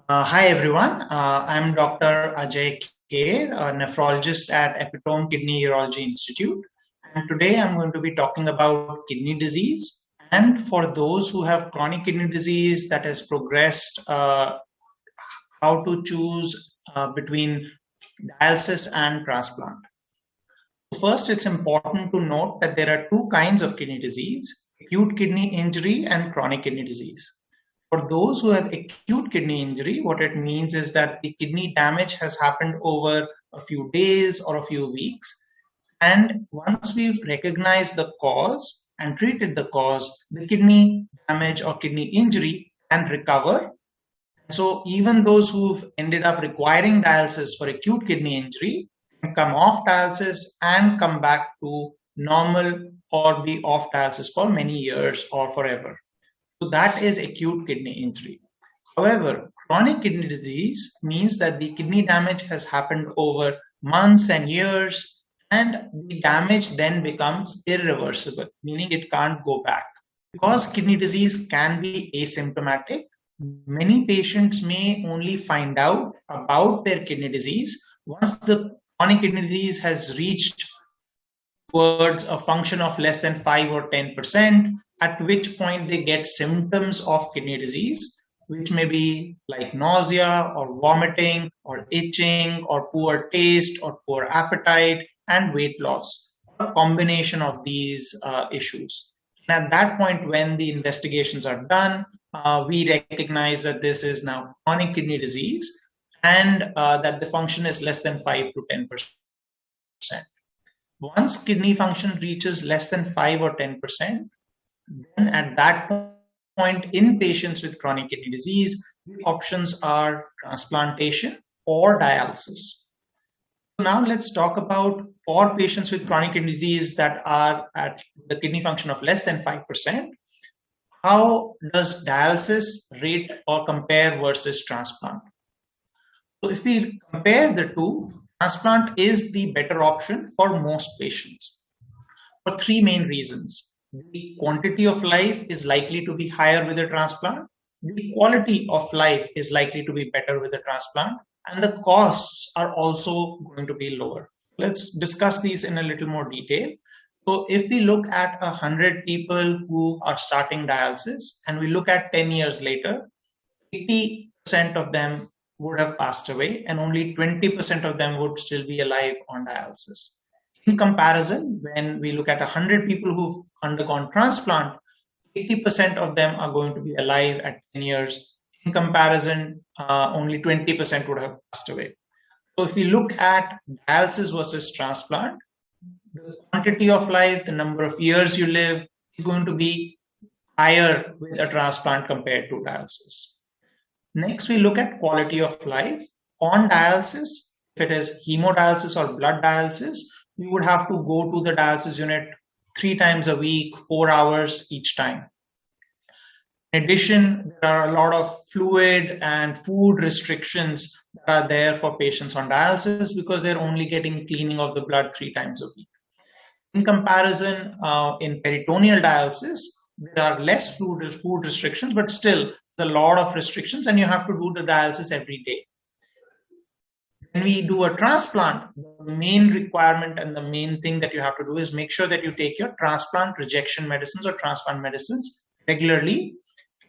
Hi everyone, I'm Dr. Ajay Kher, a nephrologist at Epitome Kidney Urology Institute. And today I'm going to be talking about kidney disease. And for those who have chronic kidney disease that has progressed, how to choose between dialysis and transplant. First, it's important to note that there are two kinds of kidney disease: acute kidney injury and chronic kidney disease. For those who have acute kidney injury, what it means is that the kidney damage has happened over a few days or a few weeks. And once we've recognized the cause and treated the cause, the kidney damage or kidney injury can recover. So even those who've ended up requiring dialysis for acute kidney injury can come off dialysis and come back to normal or be off dialysis for many years or forever. So that is acute kidney injury. However, chronic kidney disease means that the kidney damage has happened over months and years, and the damage then becomes irreversible, meaning it can't go back. Because kidney disease can be asymptomatic, many patients may only find out about their kidney disease once the chronic kidney disease has reached towards a function of less than 5 or 10%, at which point they get symptoms of kidney disease, which may be like nausea or vomiting or itching or poor taste or poor appetite and weight loss, a combination of these issues. And at that point, when the investigations are done, we recognize that this is now chronic kidney disease and that the function is less than 5 to 10%. Once kidney function reaches less than 5 or 10%, then at that point in patients with chronic kidney disease, the options are transplantation or dialysis. So now let's talk about for patients with chronic kidney disease that are at the kidney function of less than 5%, how does dialysis rate or compare versus transplant? So if we compare the two, transplant is the better option for most patients for three main reasons. The quantity of life is likely to be higher with a transplant. The quality of life is likely to be better with a transplant. And the costs are also going to be lower. Let's discuss these in a little more detail. So if we look at 100 people who are starting dialysis and we look at 10 years later, 80% of them would have passed away and only 20% of them would still be alive on dialysis. In comparison, when we look at 100 people who've undergone transplant, 80% of them are going to be alive at 10 years. In comparison, only 20% would have passed away. So if we look at dialysis versus transplant, the quantity of life, the number of years you live is going to be higher with a transplant compared to dialysis. Next, we look at quality of life. On dialysis, if it is hemodialysis or blood dialysis, we would have to go to the dialysis unit 3 times a week, 4 hours each time. In addition, there are a lot of fluid and food restrictions that are there for patients on dialysis because they're only getting cleaning of the blood 3 times a week. In comparison, in peritoneal dialysis, there are less food restrictions, but still a lot of restrictions and you have to do the dialysis every day. When we do a transplant, the main requirement and the main thing that you have to do is make sure that you take your transplant rejection medicines or transplant medicines regularly,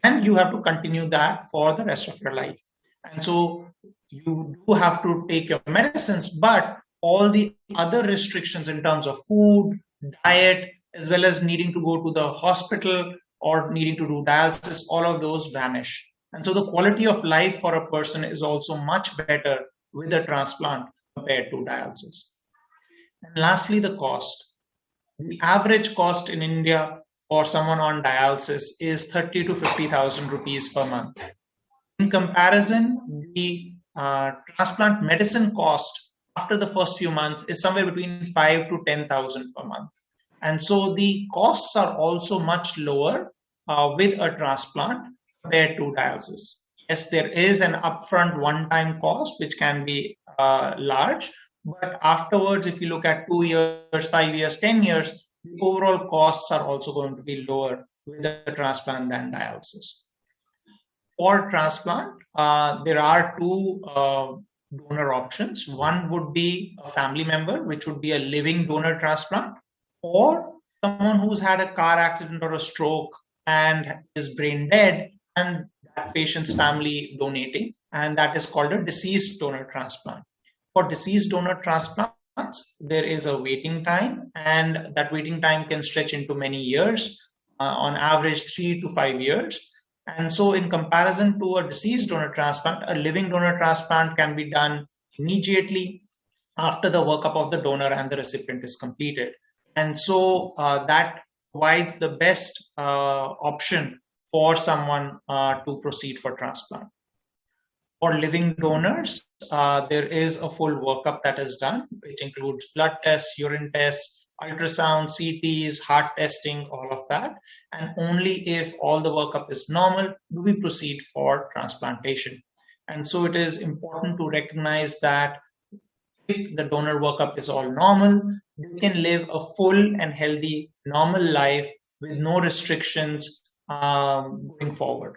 and you have to continue that for the rest of your life. And so you do have to take your medicines, but all the other restrictions in terms of food, diet, as well as needing to go to the hospital or needing to do dialysis, all of those vanish. And so the quality of life for a person is also much better with a transplant compared to dialysis. And lastly, the cost. The average cost in India for someone on dialysis is 30 to 50,000 rupees per month. In comparison, the transplant medicine cost after the first few months is somewhere between 5 to 10,000 per month. And so the costs are also much lower with a transplant compared to dialysis. Yes, there is an upfront one-time cost, which can be large, but afterwards, if you look at 2 years, 5 years, 10 years, the overall costs are also going to be lower with the transplant than dialysis. For transplant, there are two donor options. One would be a family member, which would be a living donor transplant, or someone who's had a car accident or a stroke and is brain dead, and that patient's family donating, and that is called a deceased donor transplant. For deceased donor transplants, there is a waiting time, and that waiting time can stretch into many years, on average 3 to 5 years. And so, in comparison to a deceased donor transplant, a living donor transplant can be done immediately after the workup of the donor and the recipient is completed. And so, that provides the best option for someone to proceed for transplant. For living donors, there is a full workup that is done. It includes blood tests, urine tests, ultrasound, CTs, heart testing, all of that. And only if all the workup is normal do we proceed for transplantation. And so it is important to recognize that if the donor workup is all normal, they can live a full and healthy, normal life with no restrictions going forward.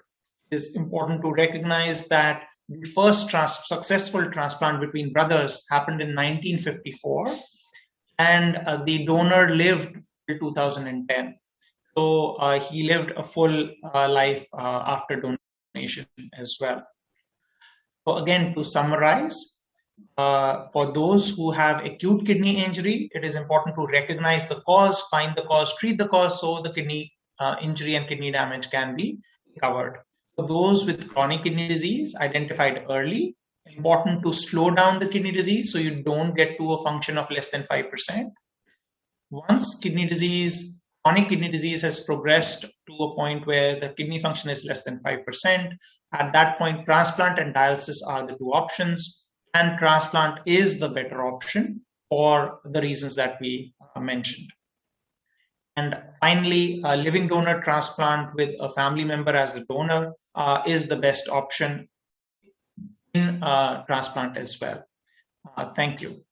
It is important to recognize that the first successful transplant between brothers happened in 1954, and the donor lived till 2010. So he lived a full life after donation as well. So again, to summarize, for those who have acute kidney injury, it is important to recognize the cause, find the cause, treat the cause, so the kidney injury and kidney damage can be covered. For those with chronic kidney disease identified early, important to slow down the kidney disease so you don't get to a function of less than 5%. Once chronic kidney disease has progressed to a point where the kidney function is less than 5%, at that point, transplant and dialysis are the two options, and transplant is the better option for the reasons that we mentioned. And finally, a living donor transplant with a family member as the donor is the best option in transplant as well. Thank you.